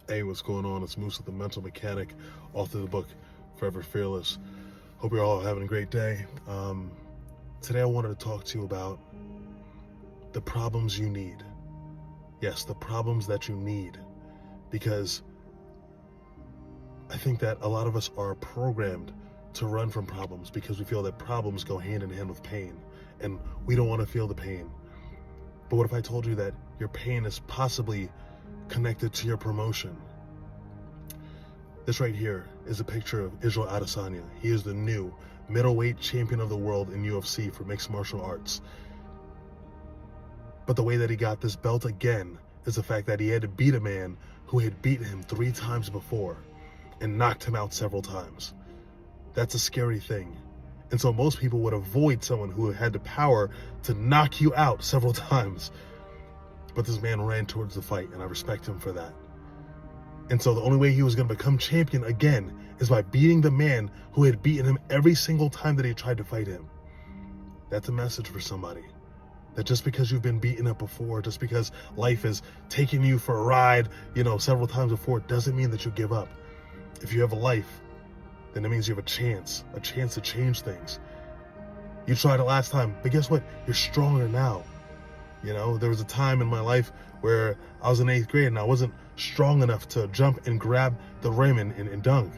Hey, what's going on? It's Moose with the Mental Mechanic, author of the book Forever Fearless. Hope you're all having a great day. Today I wanted to talk to you about the problems you need. Yes, the problems that you need. Because I think that a lot of us are programmed to run from problems because we feel that problems go hand in hand with pain. And we don't want to feel the pain. But what if I told you that your pain is possibly connected to your promotion? This right here is a picture of Israel Adesanya. He is the new middleweight champion of the world in UFC for mixed martial arts. But the way that he got this belt again is the fact that he had to beat a man who had beaten him 3 times before and knocked him out several times. That's a scary thing. And so most people would avoid someone who had the power to knock you out several times. But this man ran towards the fight, and I respect him for that. And so the only way he was going to become champion again is by beating the man who had beaten him every single time that he tried to fight him. That's a message for somebody. That just because you've been beaten up before, just because life is taking you for a ride, several times before, doesn't mean that you give up. If you have a life, then it means you have a chance to change things. You tried it last time, but guess what? You're stronger now. There was a time in my life where I was in 8th grade and I wasn't strong enough to jump and grab the rim and dunk.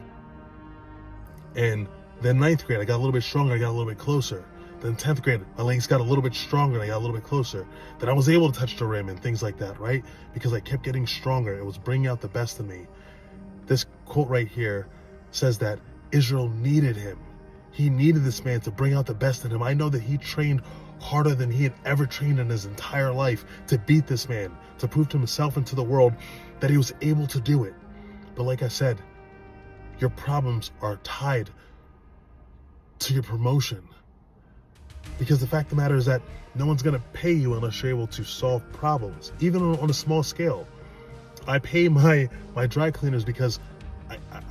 And then 9th grade, I got a little bit stronger, I got a little bit closer. Then 10th grade, my legs got a little bit stronger and I got a little bit closer. Then I was able to touch the rim and things like that, right? Because I kept getting stronger. It was bringing out the best in me. This quote right here says that Israel needed him. He needed this man to bring out the best in him. I know that he trained harder than he had ever trained in his entire life to beat this man, to prove to himself and to the world that he was able to do it. But like I said, your problems are tied to your promotion. Because the fact of the matter is that no one's going to pay you unless you're able to solve problems, even on a small scale. I pay my dry cleaners because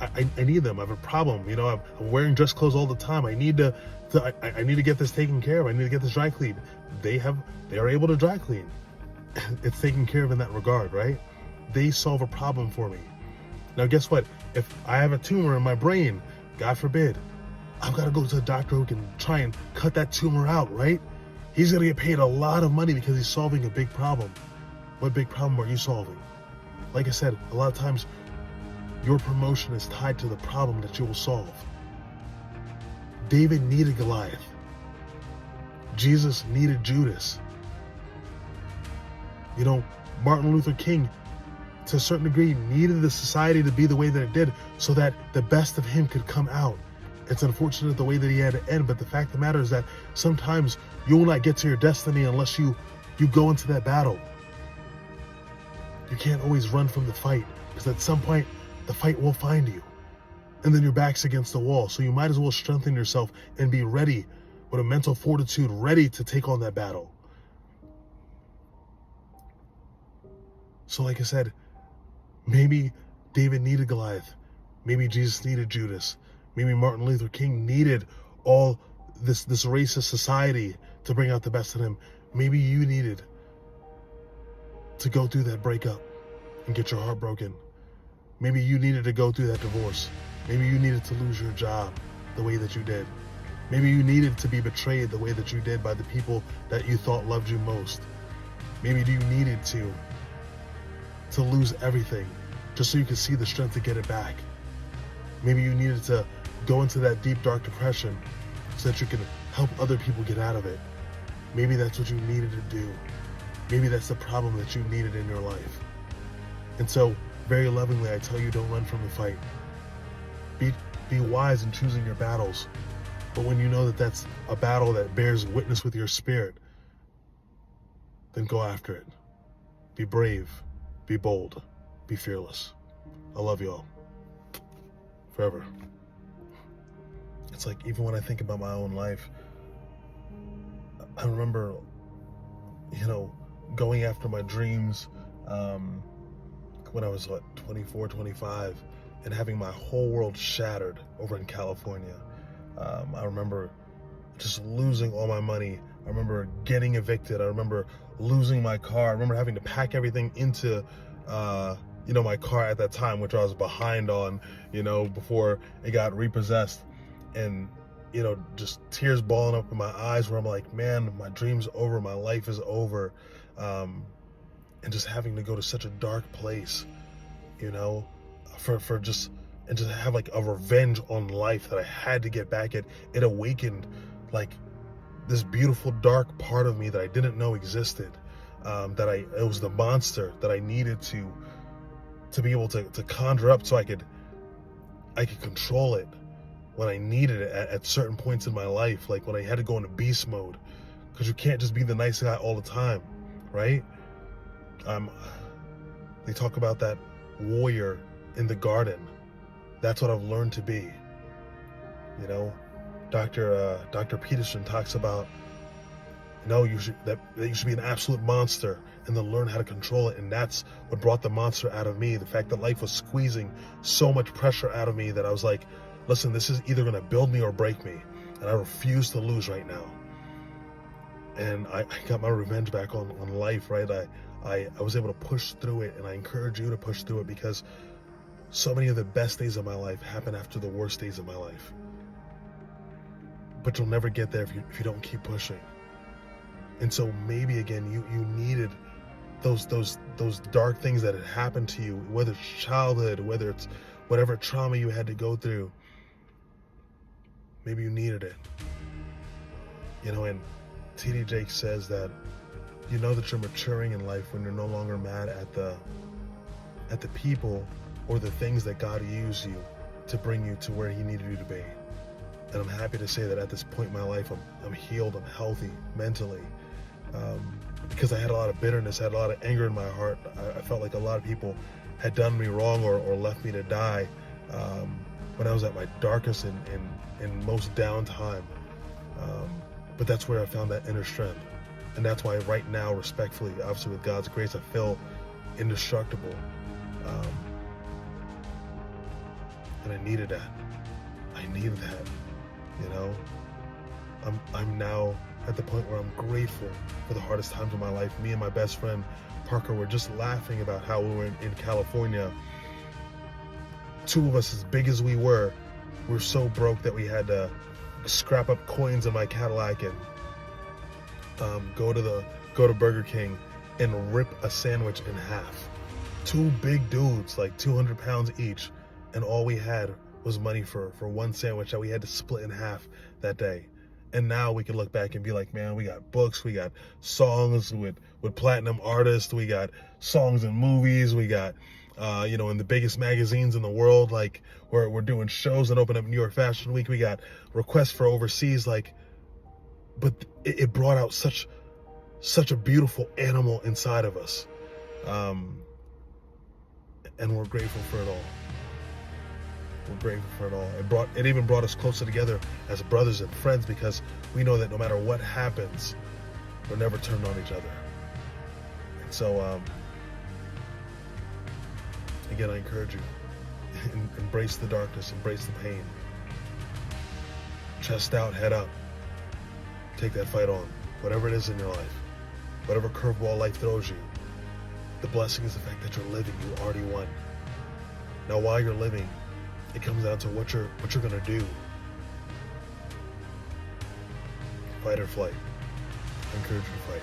I need them. I have a problem. I'm wearing dress clothes all the time. I need to get this taken care of. I need to get this dry cleaned. They are able to dry clean. It's taken care of in that regard, right? They solve a problem for me. Now, guess what? If I have a tumor in my brain, God forbid, I've got to go to a doctor who can try and cut that tumor out, right? He's going to get paid a lot of money because he's solving a big problem. What big problem are you solving? Like I said, a lot of times, your promotion is tied to the problem that you will solve. David needed Goliath. Jesus needed Judas. Martin Luther King, to a certain degree, needed the society to be the way that it did so that the best of him could come out. It's unfortunate the way that he had to end, but the fact of the matter is that sometimes you will not get to your destiny unless you go into that battle. You can't always run from the fight, because at some point, the fight will find you. And then your back's against the wall. So you might as well strengthen yourself and be ready with a mental fortitude, ready to take on that battle. So like I said, maybe David needed Goliath. Maybe Jesus needed Judas. Maybe Martin Luther King needed all this racist society to bring out the best in him. Maybe you needed to go through that breakup and get your heart broken. Maybe you needed to go through that divorce. Maybe you needed to lose your job the way that you did. Maybe you needed to be betrayed the way that you did by the people that you thought loved you most. Maybe you needed to lose everything just so you could see the strength to get it back. Maybe you needed to go into that deep, dark depression so that you can help other people get out of it. Maybe that's what you needed to do. Maybe that's the problem that you needed in your life. And so, very lovingly, I tell you, don't run from the fight. Be wise in choosing your battles. But when you know that that's a battle that bears witness with your spirit, then go after it. Be brave. Be bold. Be fearless. I love you all. Forever. It's like, even when I think about my own life, I remember, going after my dreams when I was, 24, 25, and having my whole world shattered over in California. I remember just losing all my money. I remember getting evicted. I remember losing my car. I remember having to pack everything into my car at that time, which I was behind on, before it got repossessed. And, just tears balling up in my eyes where I'm like, man, my dream's over, my life is over. And just having to go to such a dark place, for just, and just have like a revenge on life that I had to get back at. It awakened like this beautiful dark part of me that I didn't know existed. It was the monster that I needed to be able to conjure up so I could control it when I needed it at certain points in my life, like when I had to go into beast mode, because you can't just be the nice guy all the time, right? They talk about that warrior in the garden. That's what I've learned to be. Dr. Peterson talks about, you should be an absolute monster and then learn how to control it. And that's what brought the monster out of me. The fact that life was squeezing so much pressure out of me that I was like, listen, this is either going to build me or break me. And I refuse to lose right now. And I got my revenge back on life, right? I was able to push through it, and I encourage you to push through it, because so many of the best days of my life happen after the worst days of my life. But you'll never get there if you don't keep pushing. And so maybe again, you needed those dark things that had happened to you, whether it's childhood, whether it's whatever trauma you had to go through. Maybe you needed it. And T.D. Jakes says that you know that you're maturing in life when you're no longer mad at the people or the things that God used you to bring you to where he needed you to be. And I'm happy to say that at this point in my life, I'm healed, I'm healthy mentally, because I had a lot of bitterness, I had a lot of anger in my heart. I felt like a lot of people had done me wrong or left me to die when I was at my darkest and most down time. But that's where I found that inner strength. And that's why right now, respectfully, obviously with God's grace, I feel indestructible. And I needed that. I needed that. I'm now at the point where I'm grateful for the hardest times of my life. Me and my best friend Parker were just laughing about how we were in California. Two of us, as big as we were so broke that we had to scrap up coins in my Cadillac and go to Burger King and rip a sandwich in half. Two big dudes, like 200 pounds each, and all we had was money for one sandwich that we had to split in half that day. And now we can look back and be like, man, we got books, we got songs with platinum artists, we got songs in movies, we got in the biggest magazines in the world, like we're doing shows that open up New York Fashion Week, we got requests for overseas, but it brought out such a beautiful animal inside of us, and we're grateful for it all. We're grateful for it all. It even brought us closer together as brothers and friends, because we know that no matter what happens, we'll never turn on each other. And so, again, I encourage you, embrace the darkness, embrace the pain. Chest out, head up. Take that fight on. Whatever it is in your life, whatever curveball life throws you, the blessing is the fact that you're living. You already won. Now, while you're living, it comes down to what you're gonna do. Fight or flight. I encourage you to fight.